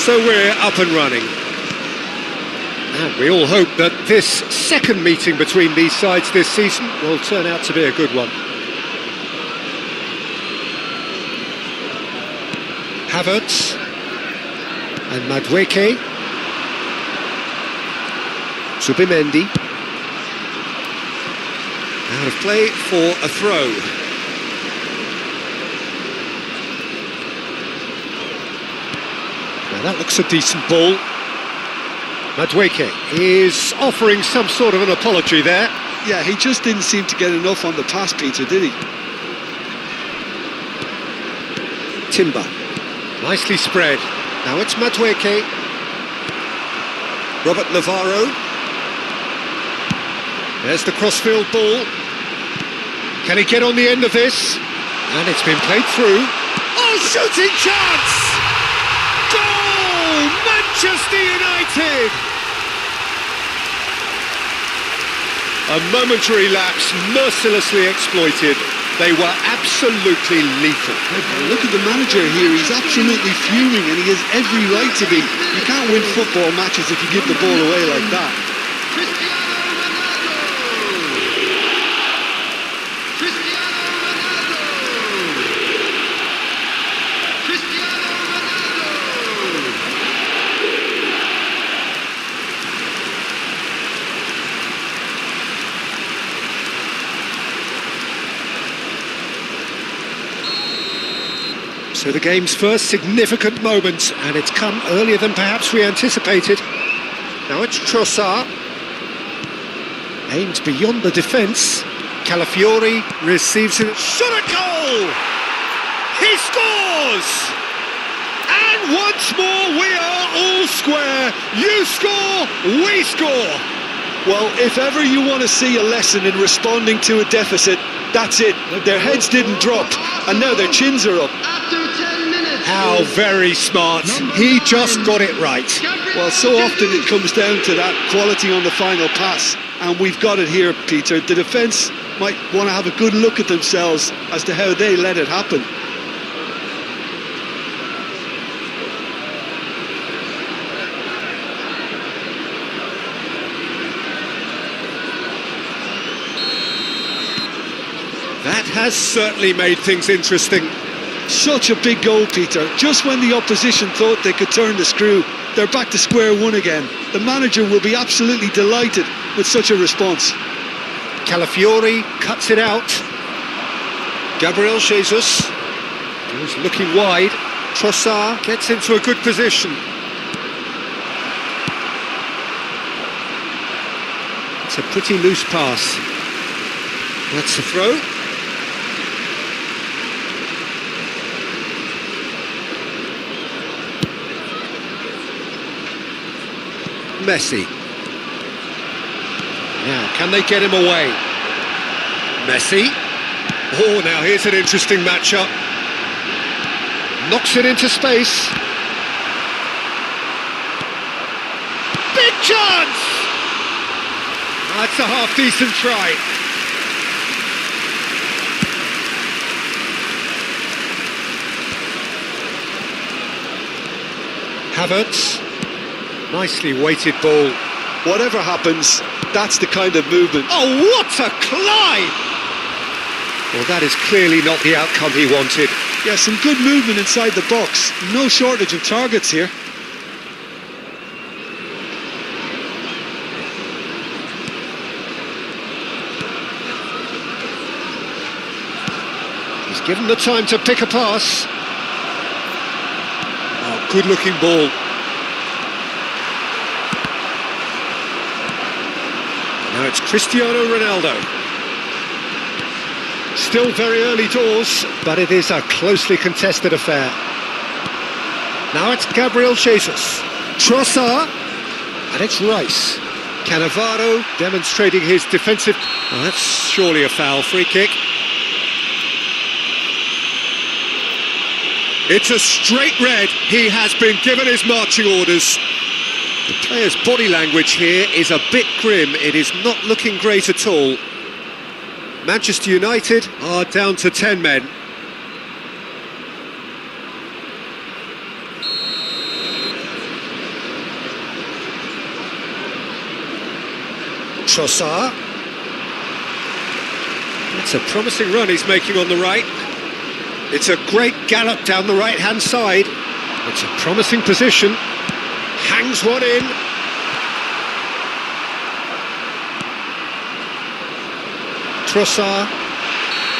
So we're up and running. And we all hope that this second meeting between these sides this season will turn out to be a good one. Havertz and Madueke. Zubimendi. Out of play for a throw. Now that looks a decent ball. Madueke is offering some sort of an apology there. Yeah, he just didn't seem to get enough on the pass, Peter, did he? Timber. Nicely spread. Now it's Madueke. Robert Navarro. There's the crossfield ball. Can he get on the end of this? And it's been played through. Oh, shooting chance! Goal! Manchester United! A momentary lapse, mercilessly exploited. They were absolutely lethal. Look at the manager here, he's absolutely fuming and he has every right to be. You can't win football matches if you give the ball away like that. So the game's first significant moment, and it's come earlier than perhaps we anticipated. Now it's Trossard. Aims beyond the defence. Calafiori receives it. Shot a goal! He scores! And once more we are all square. You score, we score! Well, if ever you want to see a lesson in responding to a deficit, that's it. Their heads didn't drop, and now their chins are up. How very smart. He just got it right. Well, so often it comes down to that quality on the final pass, and we've got it here, Peter. The defence might want to have a good look at themselves as to how they let it happen. That has certainly made things interesting. Such a big goal, Peter. Just when the opposition thought they could turn the screw, they're back to square one again. The manager will be absolutely delighted with such a response. Calafiori cuts it out. Gabriel Jesus is looking wide. Trossard gets into a good position. It's a pretty loose pass. That's the throw. Messi. Now, can they get him away? Messi. Oh, now here's an interesting matchup. Knocks it into space. Big chance! That's a half-decent try. Havertz. Nicely weighted ball. Whatever happens, that's the kind of movement. Oh, what a climb! Well, that is clearly not the outcome he wanted. Yeah, some good movement inside the box. No shortage of targets here. He's given the time to pick a pass. Oh, good-looking ball. Now it's Cristiano Ronaldo. Still very early doors, but it is a closely contested affair. Now it's Gabriel Jesus. Trossard, and it's Rice. Cannavaro demonstrating his defensive... Oh, that's surely a foul. Free kick. It's a straight red. He has been given his marching orders. The player's body language here is a bit grim. It is not looking great at all. Manchester United are down to 10 men. Trossard. It's a promising run he's making on the right. It's a great gallop down the right-hand side. It's a promising position. Hangs one in. Trossard.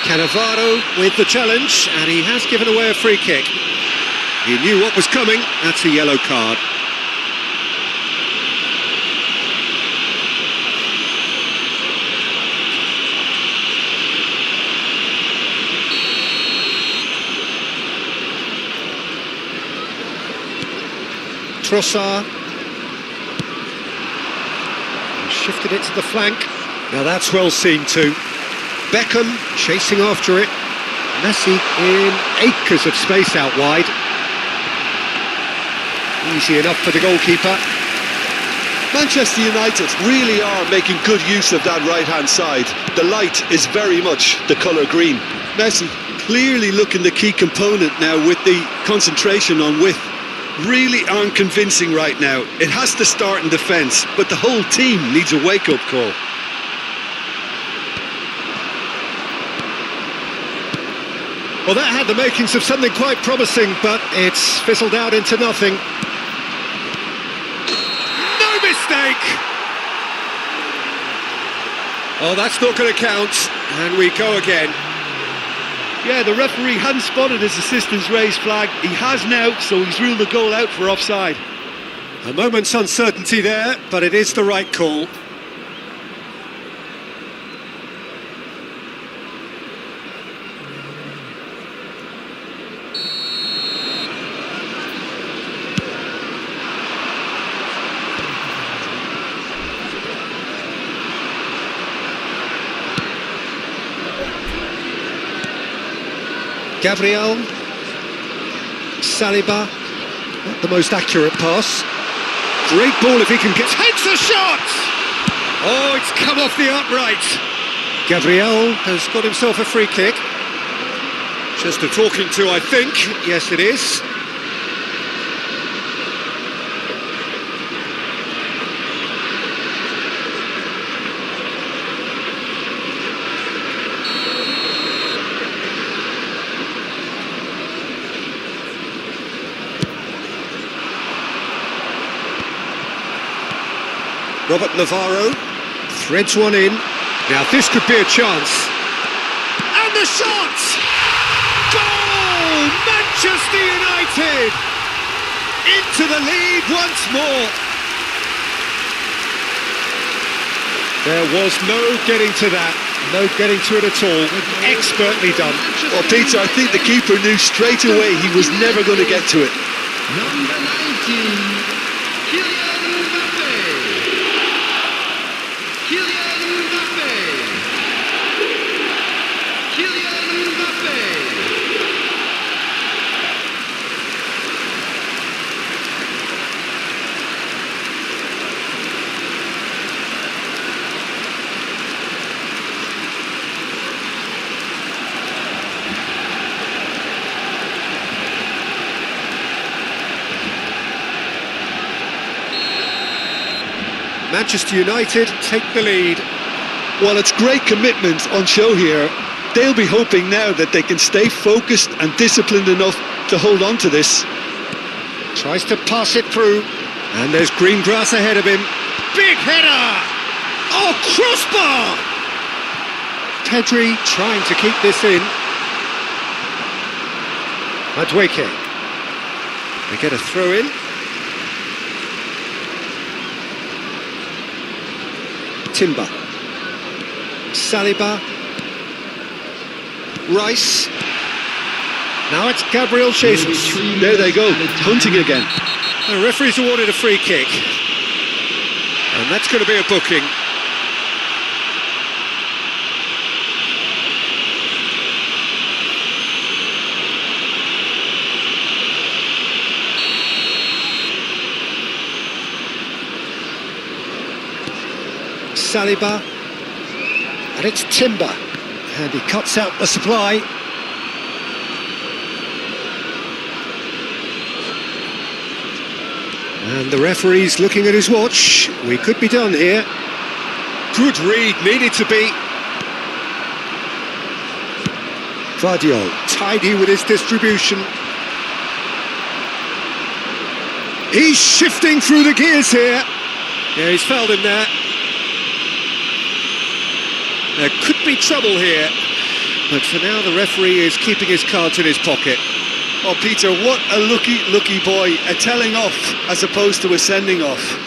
Cannavaro with the challenge, and he has given away a free kick. He knew what was coming. That's a yellow card. Trossard. He shifted it to the flank. Now that's well seen too. Beckham chasing after it. Messi in acres of space out wide. Easy enough for the goalkeeper. Manchester United really are making good use of that right-hand side. The light is very much the colour green. Messi clearly looking the key component now with the concentration on width. Really aren't convincing right now. It has to start in defence, but the whole team needs a wake-up call. Well, that had the makings of something quite promising, but it's fizzled out into nothing. No mistake! Oh, that's not going to count, and we go again. Yeah, the referee hadn't spotted his assistant's raised flag. He has now, so he's ruled the goal out for offside. A moment's uncertainty there, but it is the right call. Gabriel, Saliba, not the most accurate pass. Great ball if he can get... Takes a shot! Oh, it's come off the upright. Gabriel has got himself a free kick. Just a talking to, I think. Yes, it is. Robert Navarro threads one in. Now this could be a chance. And the shot! Goal! Manchester United! Into the lead once more. There was no getting to that. No getting to it at all. Expertly done. Well, Peter, I think the keeper knew straight away he was never going to get to it. Number 19. Manchester United take the lead. Well, it's great commitment on show here. They'll be hoping now that they can stay focused and disciplined enough to hold on to this. Tries to pass it through, and there's green grass ahead of him. Big header! Oh, crossbar! Pedri trying to keep this in. Madueke. They get a throw in. Timber. Saliba. Rice. Now it's Gabriel Jesus. There they go, hunting again. The referee's awarded a free kick. And that's going to be a booking. Saliba, and it's Timber, and he cuts out the supply. And the referee's looking at his watch. We could be done here. Good read, needed to be. Vardio, tidy with his distribution. He's shifting through the gears here. Yeah, he's fouled him there. There could be trouble here, but for now the referee is keeping his cards in his pocket. Oh, Peter, what a lucky boy. A telling off as opposed to a sending off.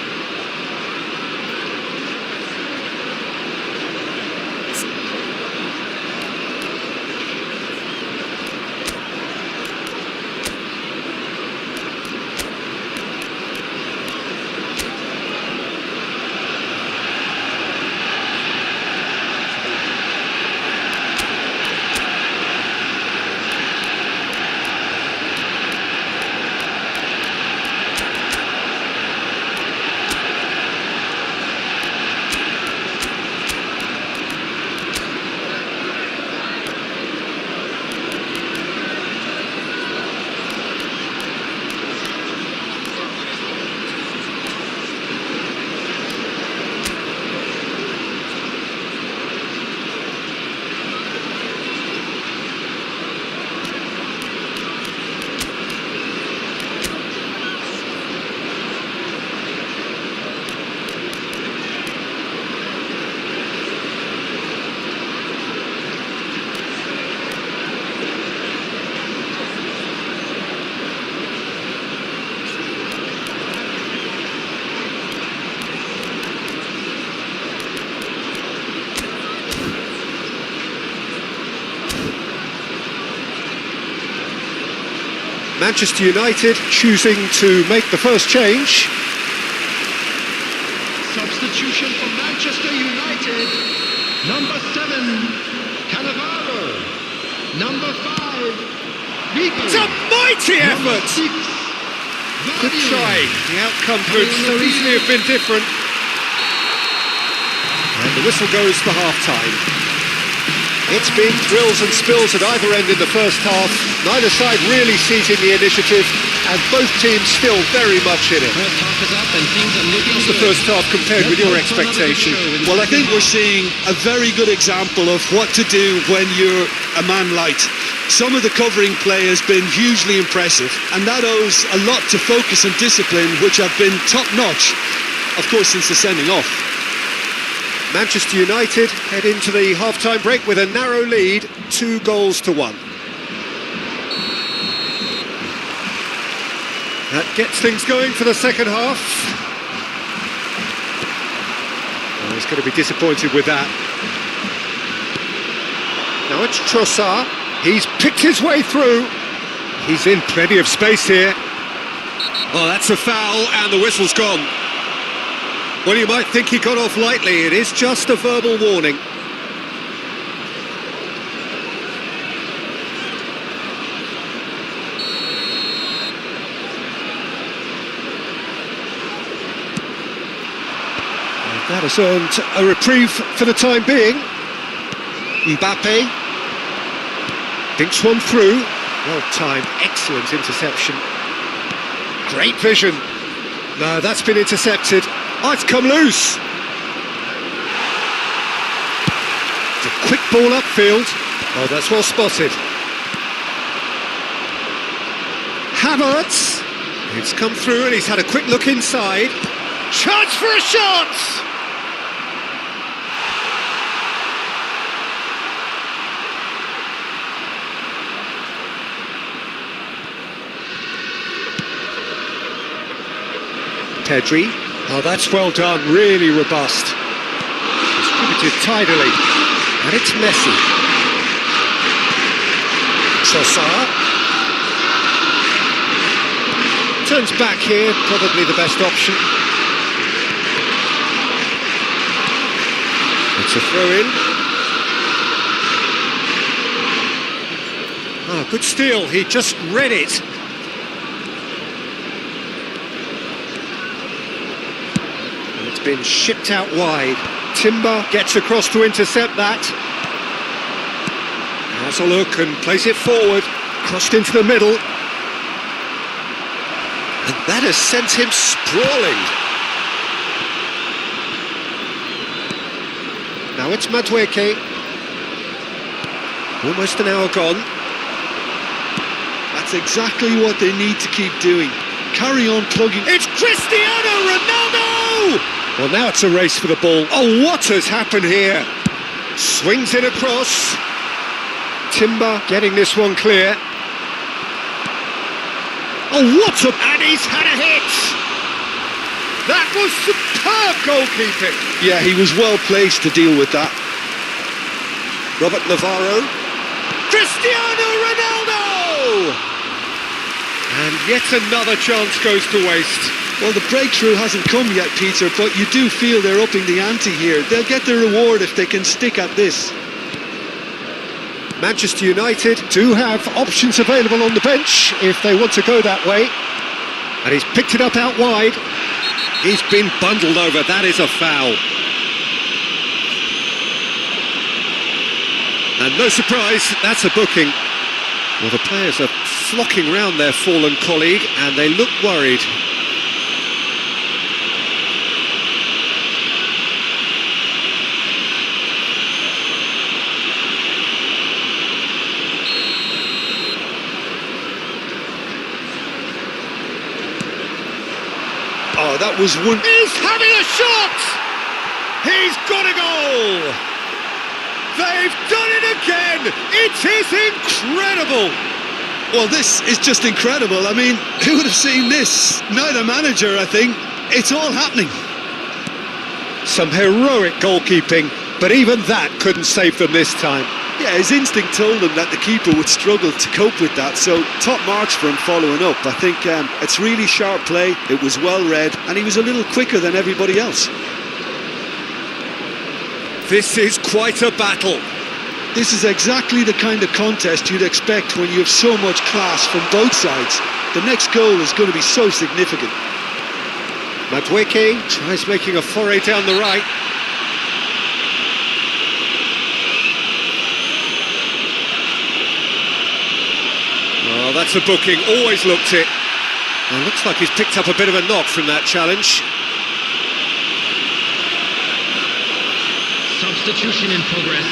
Manchester United choosing to make the first change. Substitution for Manchester United. Number 7, Cannavaro. Number 5, Vigo. It's a mighty Number effort! 6, Good Vardio. try. The outcome could so easily have been different. And the whistle goes for half-time. It's been thrills and spills at either end in the first half. Neither side really seizing the initiative, and both teams still very much in it. First half is up and things are looking How's the good. first half compared with your expectation? Well, I think we're seeing a very good example of what to do when you're a man light. Some of the covering play has been hugely impressive, and that owes a lot to focus and discipline, which have been top-notch, of course, since the sending off. Manchester United head into the half-time break with a narrow lead, 2-1. That gets things going for the second half. Oh, he's going to be disappointed with that. Now it's Trossard. He's picked his way through. He's in plenty of space here. Oh, that's a foul, and the whistle's gone. Well, you might think he got off lightly. It is just a verbal warning. And that has earned a reprieve for the time being. Mbappe dinks one through. Well timed, excellent interception. Great vision. No, that's been intercepted. Oh, it's come loose. It's a quick ball upfield. Oh, that's well spotted. Havertz. It's come through and he's had a quick look inside. Chance for a shot! Pedri. Oh, that's well done, really robust. Distributed tidily. And it's Messi. Trossard. Turns back here, probably the best option. It's a throw-in. Oh, good steal, he just read it. Been shipped out wide. Timber gets across to intercept that. Has a look and plays it forward. Crossed into the middle. And that has sent him sprawling. Now it's Madueke. Almost an hour gone. That's exactly what they need to keep doing. Carry on plugging. It's Cristiano Ronaldo! Well, now it's a race for the ball. Oh, what has happened here? Swings it across. Timber getting this one clear. Oh, what a... And he's had a hit! That was superb goalkeeping. Yeah, he was well placed to deal with that. Robert Navarro. Cristiano Ronaldo! And yet another chance goes to waste. Well, the breakthrough hasn't come yet, Peter, but you do feel they're upping the ante here. They'll get their reward if they can stick at this. Manchester United do have options available on the bench if they want to go that way. And he's picked it up out wide. He's been bundled over. That is a foul. And no surprise, that's a booking. Well, the players are flocking round their fallen colleague and they look worried. Oh, that was one... He's having a shot! He's got a goal! They've done it again! It is incredible! Well, this is just incredible. I mean, who would have seen this? Neither manager, I think. It's all happening. Some heroic goalkeeping, but even that couldn't save them this time. Yeah, his instinct told him that the keeper would struggle to cope with that, so top marks for him following up. I think it's really sharp play, it was well read, and he was a little quicker than everybody else. This is quite a battle. This is exactly the kind of contest you'd expect when you have so much class from both sides. The next goal is going to be so significant. Madueke tries making a foray down the right. Oh, that's a booking, always looked it. Well, looks like he's picked up a bit of a knock from that challenge. Substitution in progress.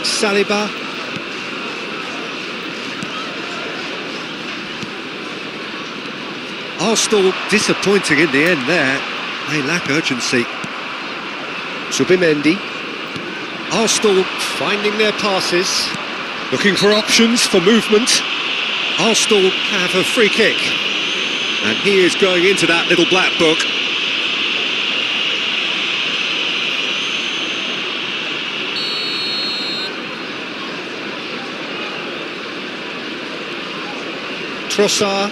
Saliba. Arsenal disappointing in the end there. They lack urgency. Subimendi. Arsenal finding their passes, looking for options for movement. Arsenal have a free kick, and he is going into that little black book. Trossard.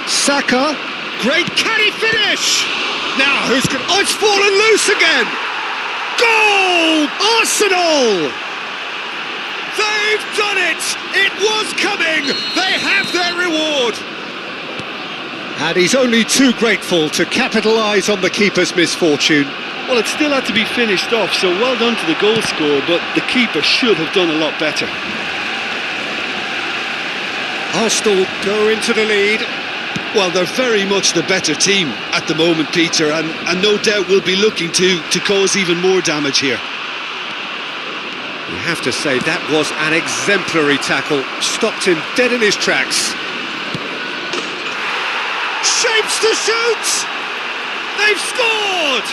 Saka. Great, can he finish? Now who's going... Oh, it's fallen loose again! Goal! Arsenal! They've done it! It was coming! They have their reward! And he's only too grateful to capitalise on the keeper's misfortune. Well, it still had to be finished off, so well done to the goal scorer, but the keeper should have done a lot better. Arsenal go into the lead. Well, they're very much the better team at the moment, Peter, and no doubt will be looking to cause even more damage here. You have to say that was an exemplary tackle. Stopped him dead in his tracks. Shapes to shoot! They've scored!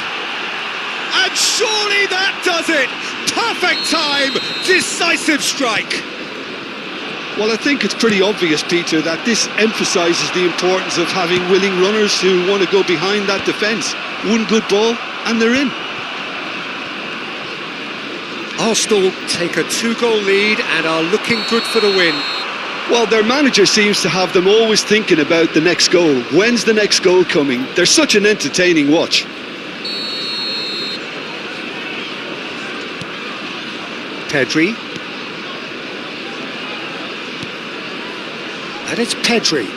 And surely that does it! Perfect time! Decisive strike! Well, I think it's pretty obvious, Peter, that this emphasises the importance of having willing runners who want to go behind that defence. One good ball, and they're in. Arsenal take a 2-goal lead and are looking good for the win. Well, their manager seems to have them always thinking about the next goal. When's the next goal coming? They're such an entertaining watch. Pedri. And it's Pedri.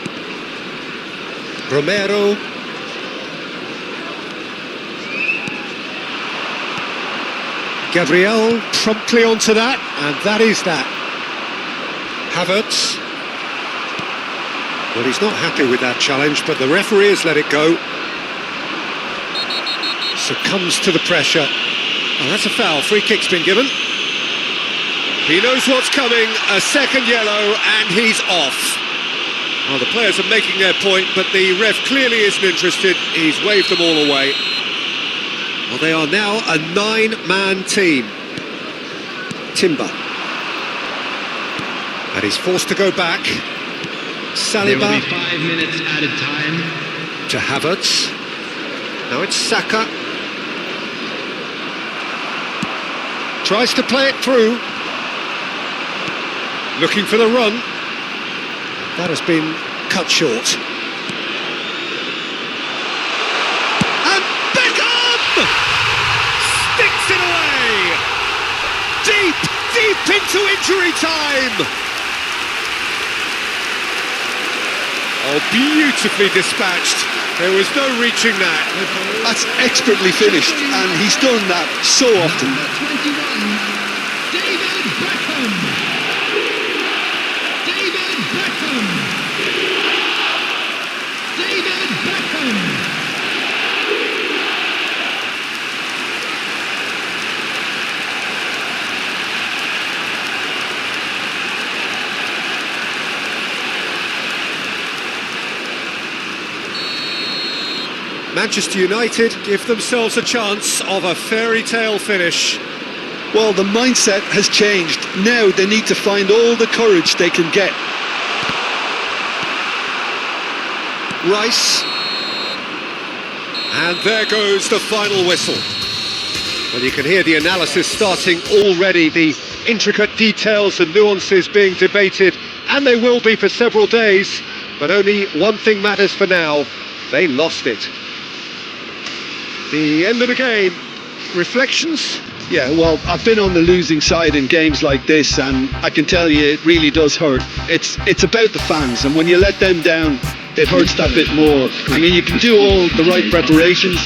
Romero. Gabriel promptly onto that, and that is that. Havertz. Well, he's not happy with that challenge, but the referee has let it go. Succumbs to the pressure. Oh, that's a foul. Free kick's been given. He knows what's coming. A second yellow, and he's off. Well, the players are making their point, but the ref clearly isn't interested. He's waved them all away. Well, they are now a 9-man team. Timber. And he's forced to go back. There will Saliba be 5 minutes added time. to Havertz. Now it's Saka. Tries to play it through. Looking for the run. That has been cut short. And Beckham! Sticks it away! Deep into injury time! Oh, beautifully dispatched. There was no reaching that. That's expertly finished, and he's done that so often. Number 21, David Beckham. David Beckham. David Beckham. Manchester United give themselves a chance of a fairy tale finish. Well, the mindset has changed. Now they need to find all the courage they can get. Rice. And there goes the final whistle. Well, you can hear the analysis starting already, the intricate details and nuances being debated, and they will be for several days, but only one thing matters for now: they lost it. The end of the game. Reflections? Yeah, well, I've been on the losing side in games like this, and I can tell you it really does hurt. It's about the fans, and when you let them down, it hurts that bit more. I mean, you can do all the right preparations.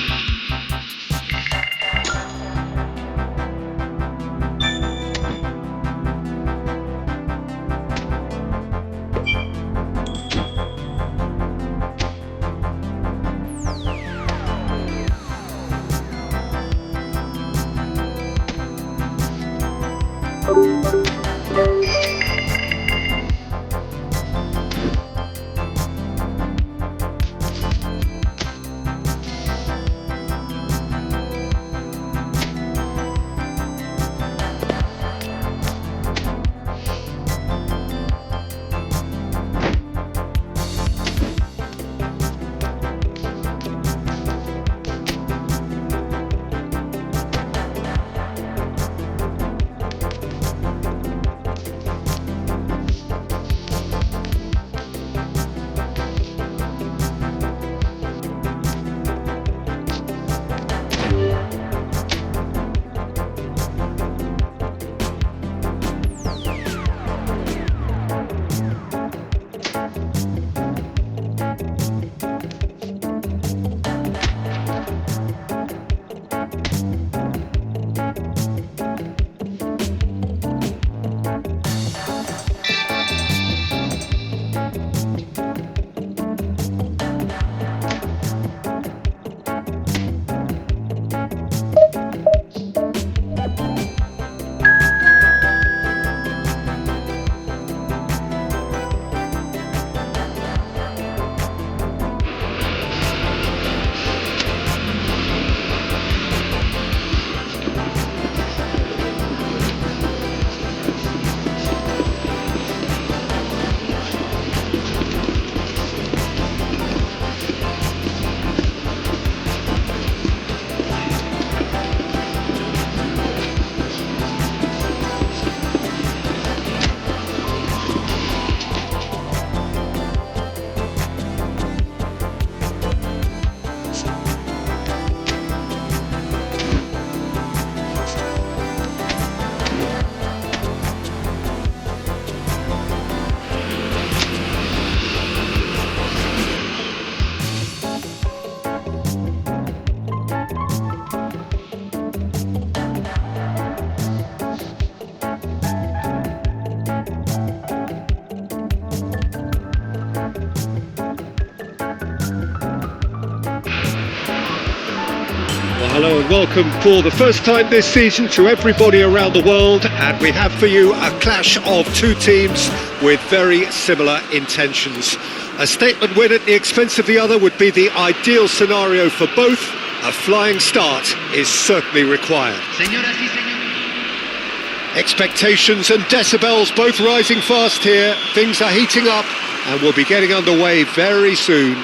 Hello and welcome for the first time this season to everybody around the world, and we have for you a clash of two teams with very similar intentions. A statement win at the expense of the other would be the ideal scenario for both. A flying start is certainly required. Señoras y señores. Expectations and decibels both rising fast here. Things are heating up and we'll be getting underway very soon.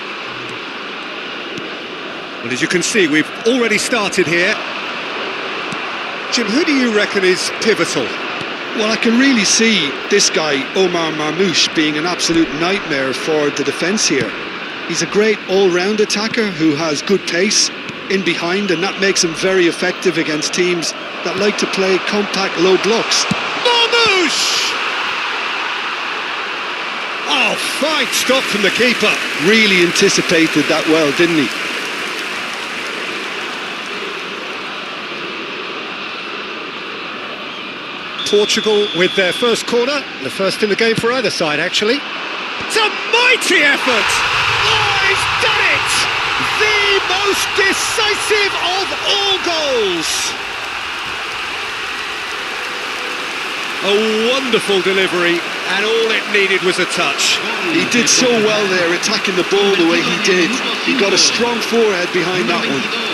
And as you can see, we've already started here. Jim, who do you reckon is pivotal? Well, I can really see this guy, Omar Marmoush, being an absolute nightmare for the defence here. He's a great all-round attacker who has good pace in behind, and that makes him very effective against teams that like to play compact low blocks. Marmoush! Oh, fine stop from the keeper. Really anticipated that well, didn't he? Portugal with their first corner, the first in the game for either side actually. It's a mighty effort! Oh, he's done it! The most decisive of all goals! A wonderful delivery, and all it needed was a touch. He did so well there, attacking the ball the way he did. He got a strong forehead behind that one.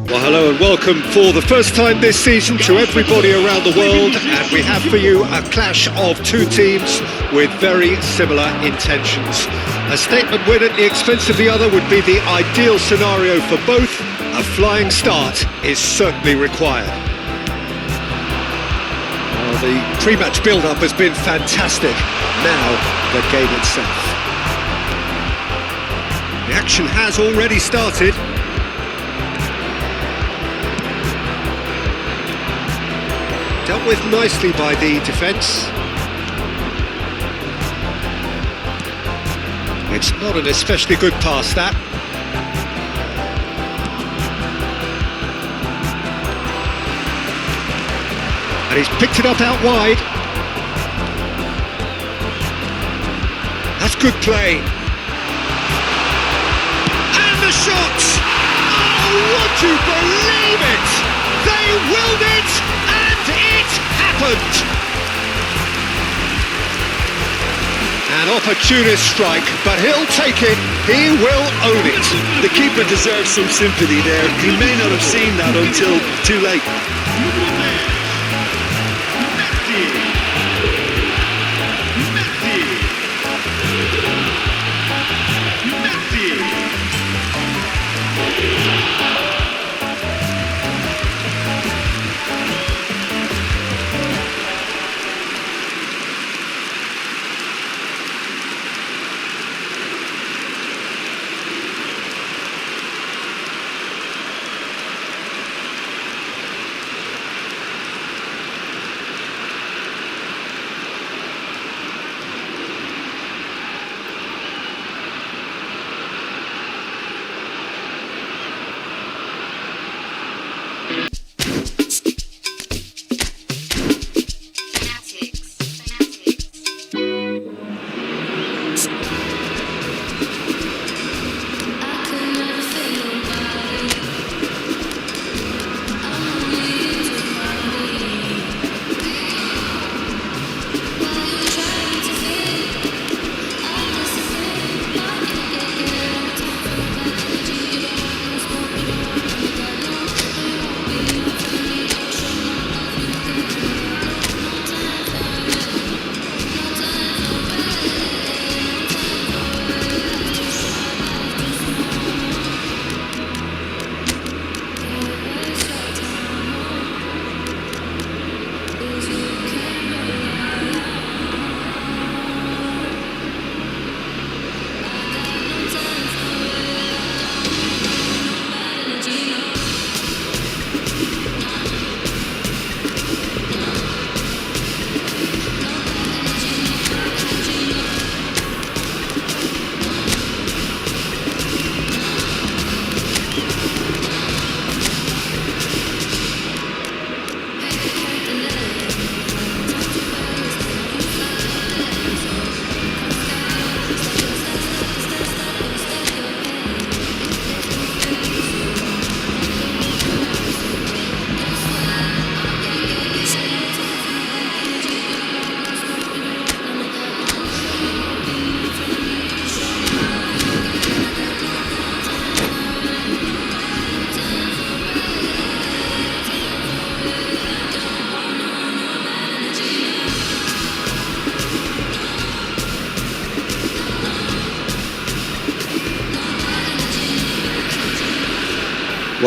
Well, hello and welcome for the first time this season to everybody around the world, and we have for you a clash of two teams with very similar intentions. A statement win at the expense of the other would be the ideal scenario for both. A flying start is certainly required. Well, the pre-match build-up has been fantastic. Now, the game itself. The action has already started. Dealt with nicely by the defence. It's not an especially good pass, that. And he's picked it up out wide. That's good play. And the shot! Oh, would you believe it? They willed it, and it happened! An opportunist strike, but he'll take it, he will own it. The keeper deserves some sympathy there. He may not have seen that until too late.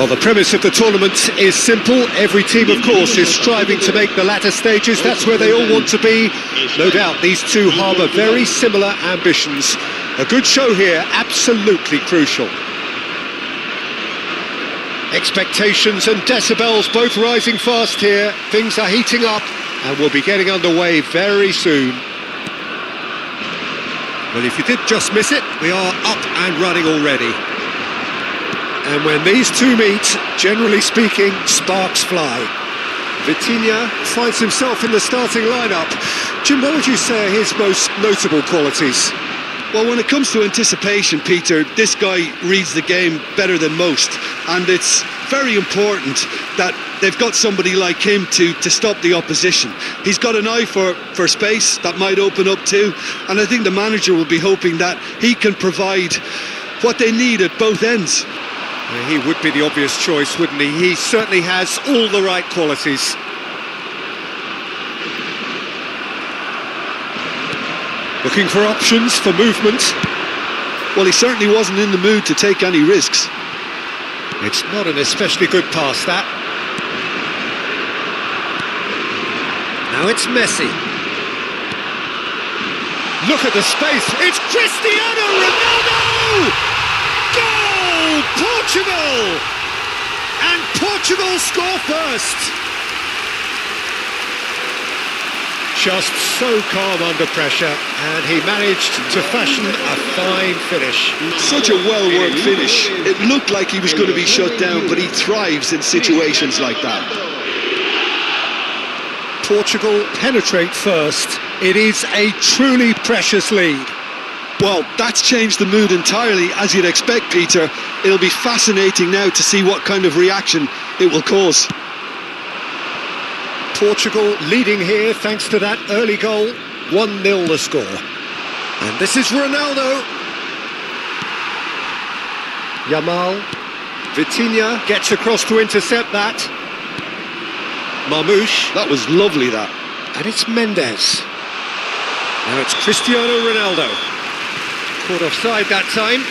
Well, the premise of the tournament is simple. Every team, of course, is striving to make the latter stages. That's where they all want to be. No doubt these two harbour very similar ambitions. A good show here, absolutely crucial. Expectations and decibels both rising fast here. Things are heating up and we'll be getting underway very soon. Well, if you did just miss it, we are up and running already. And when these two meet, generally speaking, sparks fly. Vitinha finds himself in the starting lineup. Jim, what would you say are his most notable qualities? Well, when it comes to anticipation, Peter, this guy reads the game better than most. And it's very important that they've got somebody like him to stop the opposition. He's got an eye for space that might open up too. And I think the manager will be hoping that he can provide what they need at both ends. He would be the obvious choice, wouldn't he? He certainly has all the right qualities. Looking for options for movement. Well, he certainly wasn't in the mood to take any risks. It's not an especially good pass, that. Now it's Messi. Look at the space. It's Cristiano Ronaldo! Goal! Portugal! And Portugal score first. Just so calm under pressure, and he managed to fashion a fine finish. Such a well-worked finish. It looked like he was going to be shut down, but he thrives in situations like that. Portugal penetrate first. It is a truly precious lead. Well, that's changed the mood entirely, as you'd expect, Peter. It'll be fascinating now to see what kind of reaction it will cause. Portugal leading here thanks to that early goal. 1-0 the score. And this is Ronaldo. Yamal. Vitinha gets across to intercept that. Marmoush. That was lovely, that. And it's Mendes. Now it's Cristiano Ronaldo. Caught offside that time.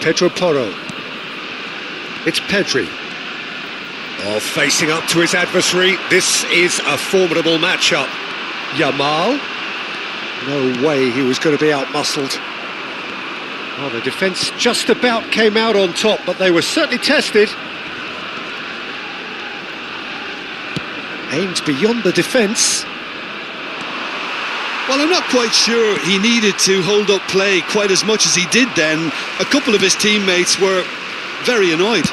Pedro Porro. It's Pedri. Oh, facing up to his adversary. This is a formidable matchup. Yamal. No way he was going to be out-muscled. Oh, the defence just about came out on top, but they were certainly tested. Aimed beyond the defence. Well, I'm not quite sure he needed to hold up play quite as much as he did then. A couple of his teammates were very annoyed.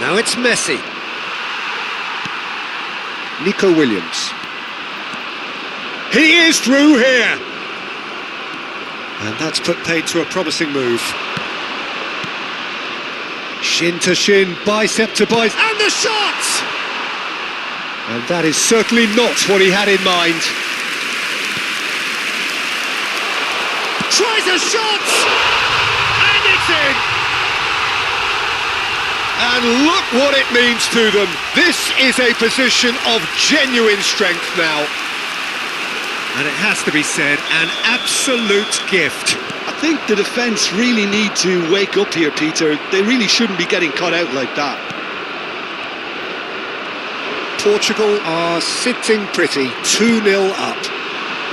Now it's Messi. Nico Williams. He is through here! And that's put paid to a promising move. Shin to shin, bicep to bicep, and the shot! And that is certainly not what he had in mind. Tries a shot! And it's in! And look what it means to them. This is a position of genuine strength now. And it has to be said, an absolute gift. I think the defence really need to wake up here, Peter. They really shouldn't be getting caught out like that. Portugal are sitting pretty, 2-0 up.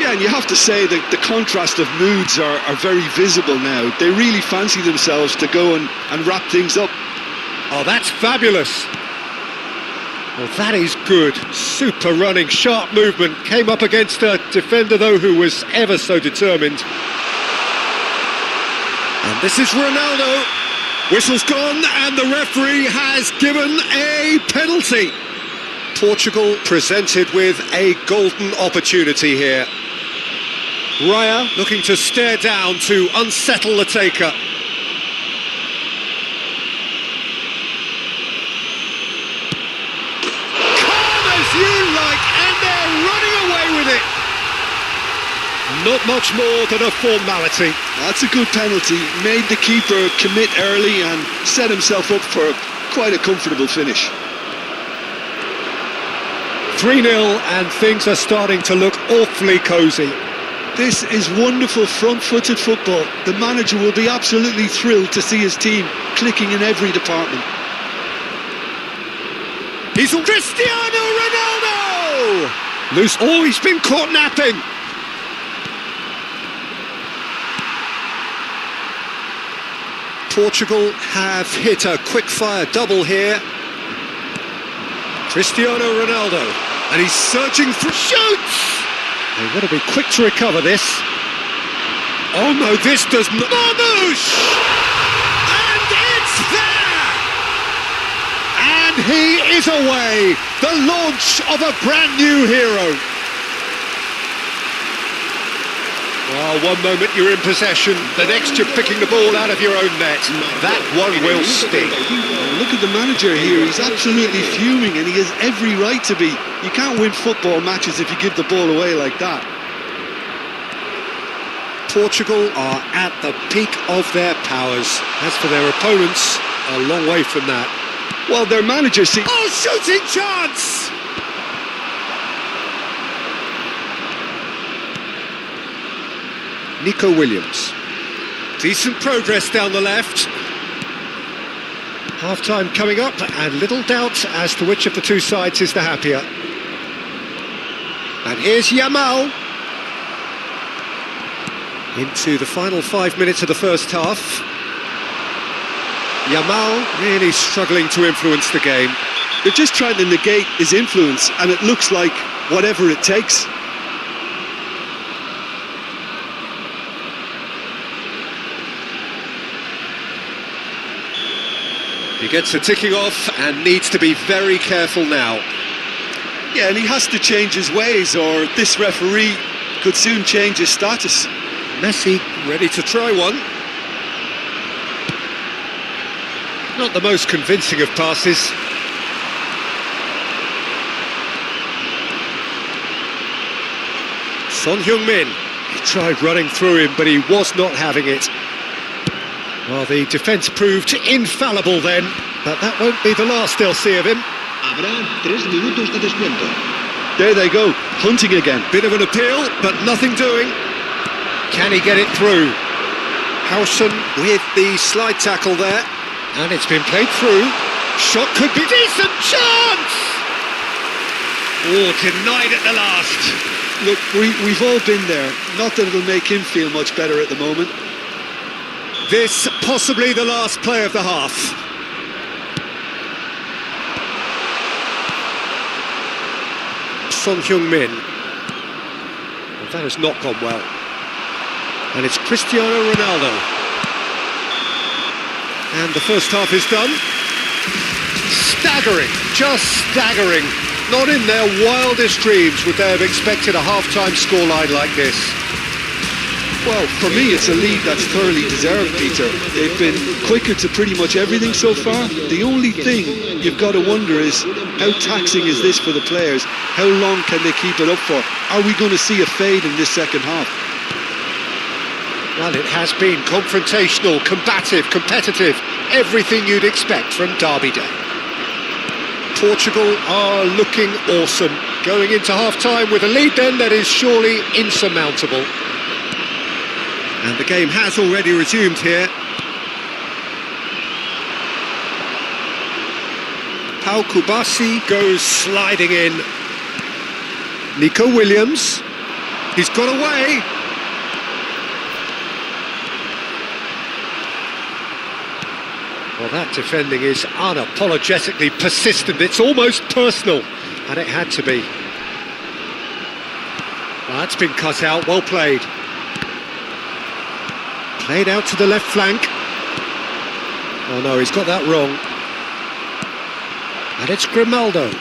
Yeah, and you have to say that the contrast of moods are very visible now. They really fancy themselves to go and wrap things up. Oh, that's fabulous. Well, that is good. Super running, sharp movement. Came up against a defender, though, who was ever so determined. And this is Ronaldo. Whistle's gone, and the referee has given a penalty. Portugal presented with a golden opportunity here. Raya looking to stare down to unsettle the taker. Calm as you like, and they're running away with it. Not much more than a formality. That's a good penalty. Made the keeper commit early and set himself up for quite a comfortable finish. 3-0 and things are starting to look awfully cosy. This is wonderful front-footed football. The manager will be absolutely thrilled to see his team clicking in every department. He's Cristiano Ronaldo! Loose. Oh, he's been caught napping. Portugal have hit a quick-fire double here. Cristiano Ronaldo, and he's searching for shoots. They've got to be quick to recover this. Oh no, this does not. Marmouche! And it's there! And he is away. The launch of a brand new hero. Well, one moment you're in possession, the next you're picking the ball out of your own net. That one will sting. Look at the manager here, he's absolutely fuming and he has every right to be. You can't win football matches if you give the ball away like that. Portugal are at the peak of their powers. As for their opponents, a long way from that. Well, their manager seems... Oh, shooting chance! Nico Williams. Decent progress down the left. Half-time coming up, and little doubt as to which of the two sides is the happier. And here's Yamal. Into the final 5 minutes of the first half. Yamal really struggling to influence the game. They're just trying to negate his influence, and it looks like whatever it takes. He gets a ticking off and needs to be very careful now. Yeah, and he has to change his ways, or this referee could soon change his status. Messi ready to try one. Not the most convincing of passes. Son Heung-min, he tried running through him, but he was not having it. Well, the defence proved infallible then, but that won't be the last they'll see of him. Habrá 3 minutos de descuento. There they go, hunting again. Bit of an appeal, but nothing doing. Can he get it through? Howson with the slide tackle there, and it's been played through. Shot could be decent, chance! Oh, denied at the last. Look, we've all been there. Not that it'll make him feel much better at the moment. This possibly the last play of the half. Son Heung-min. Well, that has not gone well. And it's Cristiano Ronaldo. And the first half is done. Staggering, just staggering. Not in their wildest dreams would they have expected a half-time scoreline like this. Well, for me, it's a lead that's thoroughly deserved, Peter. They've been quicker to pretty much everything so far. The only thing you've got to wonder is, how taxing is this for the players? How long can they keep it up for? Are we going to see a fade in this second half? Well, it has been confrontational, combative, competitive, everything you'd expect from Derby Day. Portugal are looking awesome. Going into half-time with a lead then that is surely insurmountable. And the game has already resumed here. Pau Kubasi goes sliding in. Nico Williams. He's got away. Well, that defending is unapologetically persistent. It's almost personal. And it had to be. Well, that's been cut out. Well played. Played out to the left flank. Oh no, he's got that wrong. And it's Grimaldo.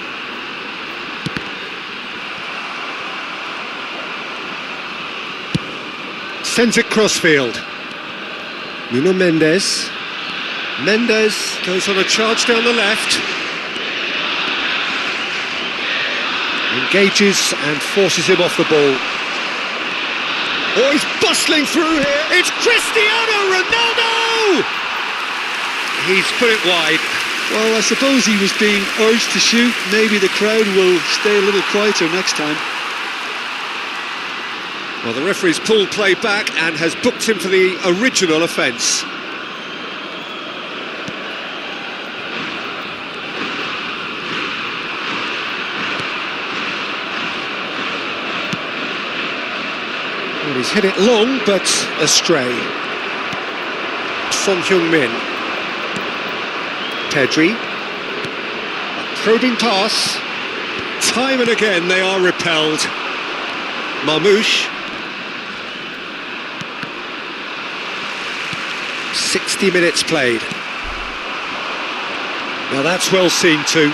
Sends it crossfield. Nuno Mendes. Mendes goes on a charge down the left. Engages and forces him off the ball. Oh, he's bustling through here. It's Cristiano Ronaldo! He's put it wide. Well, I suppose he was being urged to shoot. Maybe the crowd will stay a little quieter next time. Well, the referee's pulled play back and has booked him for the original offence. Well, he's hit it long, but astray. Son Heung-min. Pedri. A probing pass. Time and again they are repelled. Marmouche. 60 minutes played. Now that's well seen too.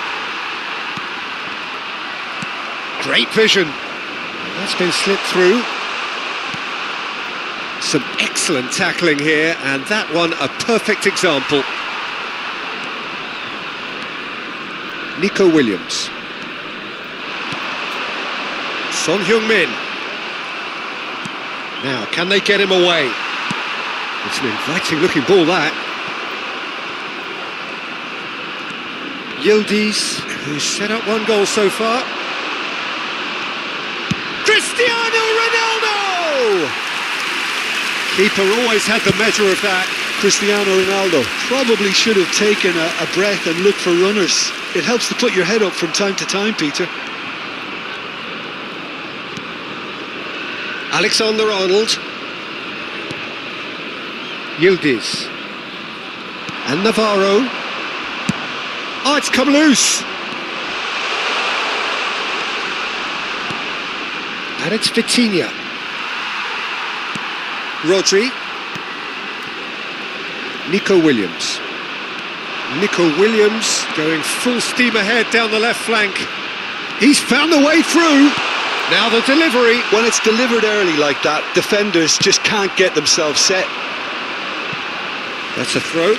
Great vision. That's been slipped through. Some excellent tackling here, and that one a perfect example. Nico Williams. Son Heung-min. Now, can they get him away? It's an inviting looking ball, that. Yildiz, who's set up one goal so far. Cristiano Ronaldo! Keeper always had the measure of that. Cristiano Ronaldo probably should have taken a breath and looked for runners. It helps to put your head up from time to time, Peter. Alexander-Arnold. Yildiz. And Navarro. Oh, it's come loose. And it's Vitinha. Rodri. Nico Williams. Nico Williams going full steam ahead down the left flank. He's found the way through. Now the delivery. When it's delivered early like that, defenders just can't get themselves set. That's a throw.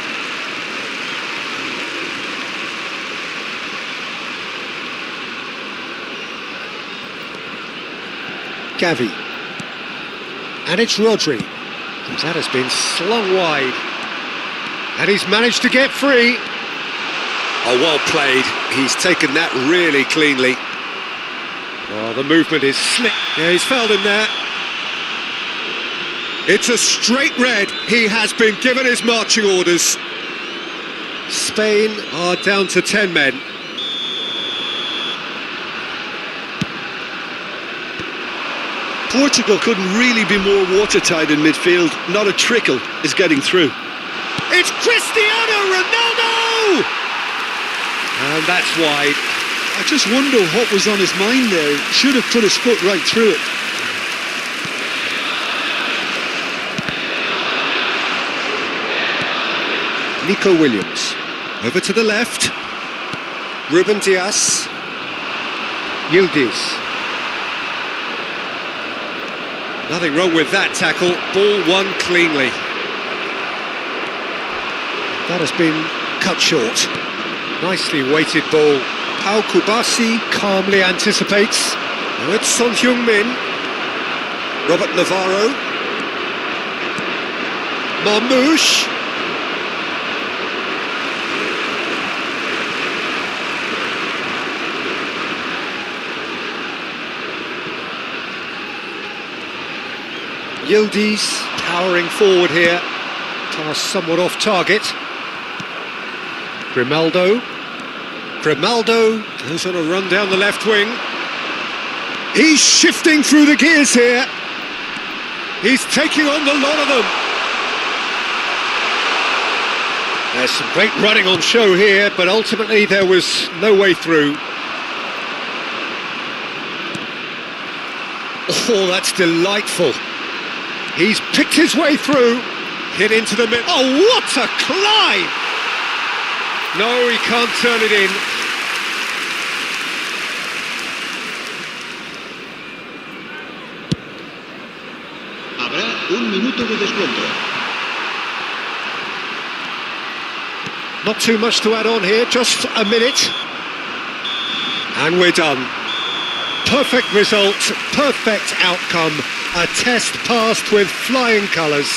Gavi. And it's Rodri. That has been slung wide. And he's managed to get free. Oh, well played. He's taken that really cleanly. Oh, the movement is slick. Yeah, he's fouled him there. It's a straight red. He has been given his marching orders. Spain are down to 10 men. Portugal couldn't really be more watertight in midfield. Not a trickle is getting through. It's Cristiano Ronaldo! And that's wide. I just wonder what was on his mind there. Should have put his foot right through it. Nico Williams. Over to the left. Ruben Dias. Yildiz. Nothing wrong with that tackle. Ball won cleanly. That has been cut short. Nicely weighted ball. Pau Kubasi calmly anticipates. Now it's Son Heung-min. Robert Navarro. Marmouche. Yildiz powering forward here. Pass somewhat off target. Grimaldo. Grimaldo goes on a run down the left wing. He's shifting through the gears here. He's taking on the lot of them. There's some great running on show here, but ultimately there was no way through. Oh, that's delightful. He's picked his way through. Hit into the middle. Oh, what a climb! No, he can't turn it in. Habrá un minuto de descuento. Not too much to add on here, just a minute. And we're done. Perfect result, perfect outcome. A test passed with flying colours.